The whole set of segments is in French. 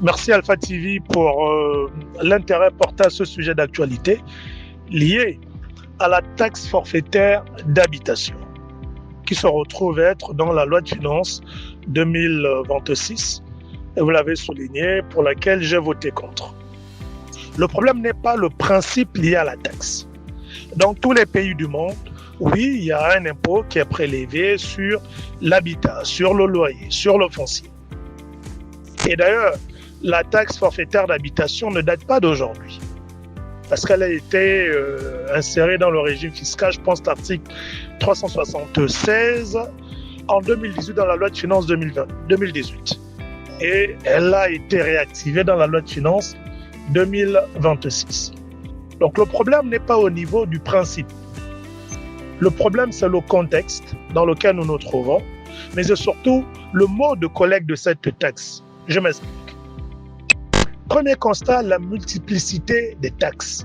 Merci Alpha TV pour l'intérêt porté à ce sujet d'actualité lié à la taxe forfaitaire d'habitation qui se retrouve être dans la loi de finances 2026, et vous l'avez souligné, pour laquelle j'ai voté contre. Le problème n'est pas le principe lié à la taxe. Dans tous les pays du monde, oui, il y a un impôt qui est prélevé sur l'habitat, sur le loyer, sur le foncier. Et d'ailleurs, la taxe forfaitaire d'habitation ne date pas d'aujourd'hui, parce qu'elle a été insérée dans le régime fiscal, je pense, l'article 376 en 2018 dans la loi de finances 2018. Et elle a été réactivée dans la loi de finances 2026. Donc le problème n'est pas au niveau du principe. Le problème, c'est le contexte dans lequel nous nous trouvons, mais c'est surtout le mode de collecte de cette taxe. Je m'explique. Premier constat, la multiplicité des taxes.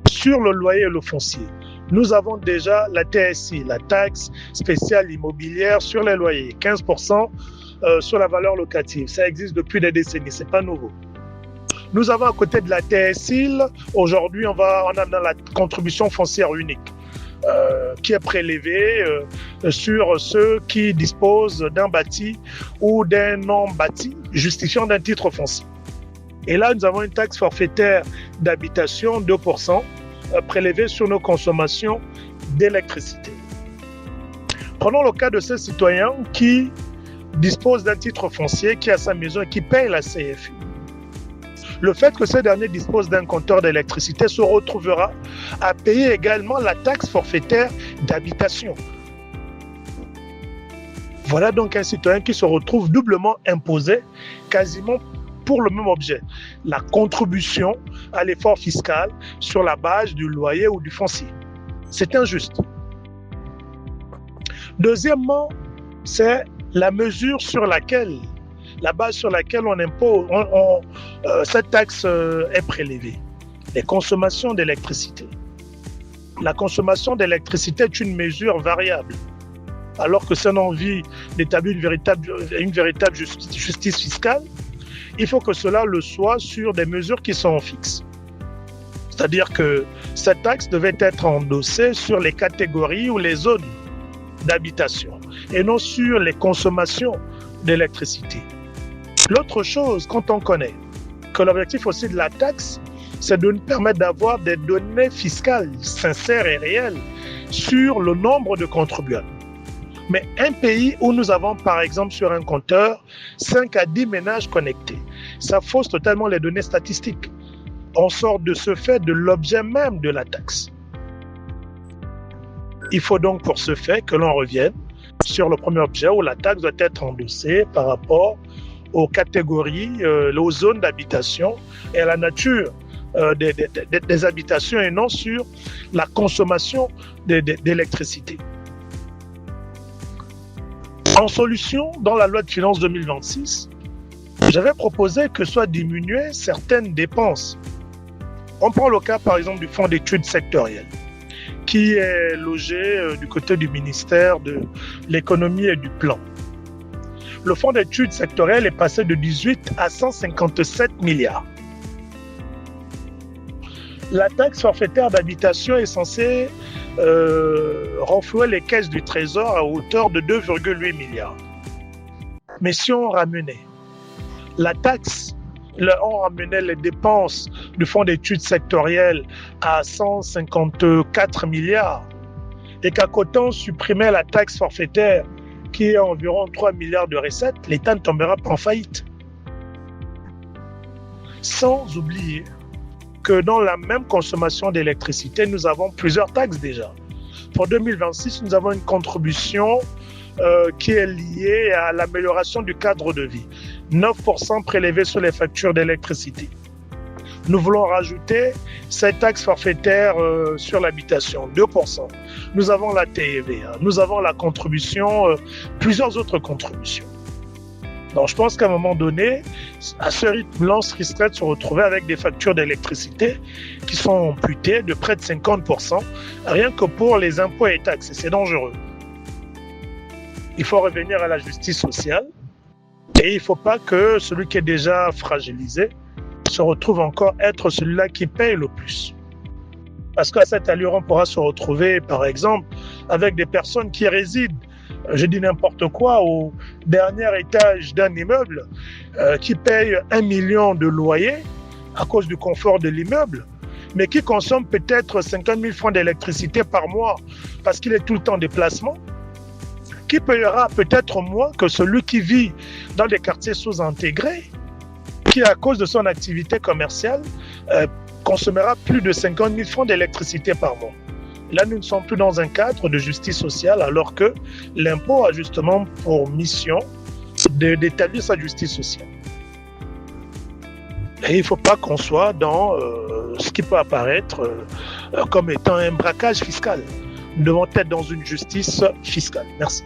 Sur le loyer et le foncier, nous avons déjà la TSI, la taxe spéciale immobilière sur les loyers, 15% sur la valeur locative. Ça existe depuis des décennies, c'est pas nouveau. Nous avons à côté de la TSI, aujourd'hui on a dans la contribution foncière unique qui est prélevée sur ceux qui disposent d'un bâti ou d'un non bâti justifiant d'un titre foncier. Et là, nous avons une taxe forfaitaire d'habitation 2% prélevée sur nos consommations d'électricité. Prenons le cas de ce citoyen qui dispose d'un titre foncier, qui a sa maison et qui paye la CFE. Le fait que ce dernier dispose d'un compteur d'électricité se retrouvera à payer également la taxe forfaitaire d'habitation. Voilà donc un citoyen qui se retrouve doublement imposé quasiment pour le même objet, la contribution à l'effort fiscal sur la base du loyer ou du foncier. C'est injuste. Deuxièmement, c'est la mesure sur laquelle, la base sur laquelle on impose, cette taxe est prélevée. Les consommations d'électricité. La consommation d'électricité est une mesure variable, alors que si on a envie d'établir une véritable justice fiscale, il faut que cela le soit sur des mesures qui sont fixes. C'est-à-dire que cette taxe devait être endossée sur les catégories ou les zones d'habitation et non sur les consommations d'électricité. L'autre chose, quand on connaît que l'objectif aussi de la taxe, c'est de nous permettre d'avoir des données fiscales sincères et réelles sur le nombre de contribuables. Mais un pays où nous avons par exemple sur un compteur 5 à 10 ménages connectés, ça fausse totalement les données statistiques. On sort de ce fait de l'objet même de la taxe. Il faut donc pour ce fait que l'on revienne sur le premier objet où la taxe doit être endossée par rapport aux catégories, aux zones d'habitation et à la nature des habitations et non sur la consommation d'électricité. En solution, dans la loi de finances 2026, j'avais proposé que soient diminuées certaines dépenses. On prend le cas par exemple du fonds d'études sectorielles, qui est logé du côté du ministère de l'économie et du plan. Le fonds d'études sectorielles est passé de 18 à 157 milliards. La taxe forfaitaire d'habitation est censée renflouer les caisses du Trésor à hauteur de 2,8 milliards. Mais si on ramenait la taxe, on ramenait les dépenses du fonds d'études sectorielles à 154 milliards et qu'à côté on supprimait la taxe forfaitaire qui est environ 3 milliards de recettes, l'État ne tombera pas en faillite. Sans oublier que dans la même consommation d'électricité, nous avons plusieurs taxes déjà. Pour 2026, nous avons une contribution qui est liée à l'amélioration du cadre de vie. 9% prélevés sur les factures d'électricité. Nous voulons rajouter cette taxe forfaitaire sur l'habitation, 2%. Nous avons la TVA, nous avons la contribution, plusieurs autres contributions. Donc je pense qu'à un moment donné, à ce rythme-là, on risquerait de se retrouver avec des factures d'électricité qui sont amputées de près de 50%, rien que pour les impôts et taxes. Et c'est dangereux. Il faut revenir à la justice sociale Et il ne faut pas que celui qui est déjà fragilisé se retrouve encore être celui-là qui paye le plus. Parce qu'à cette allure, on pourra se retrouver, par exemple, avec des personnes qui résident, je dis n'importe quoi, au dernier étage d'un immeuble, qui payent 1 million de loyer à cause du confort de l'immeuble, mais qui consomment peut-être 50 000 francs d'électricité par mois parce qu'il est tout le temps en déplacement, qui payera peut-être moins que celui qui vit dans des quartiers sous-intégrés, qui, à cause de son activité commerciale, consommera plus de 50 000 francs d'électricité par mois. Là, nous ne sommes plus dans un cadre de justice sociale, alors que l'impôt a justement pour mission d'établir sa justice sociale. Et il ne faut pas qu'on soit dans ce qui peut apparaître comme étant un braquage fiscal. Nous devons être dans une justice fiscale. Merci.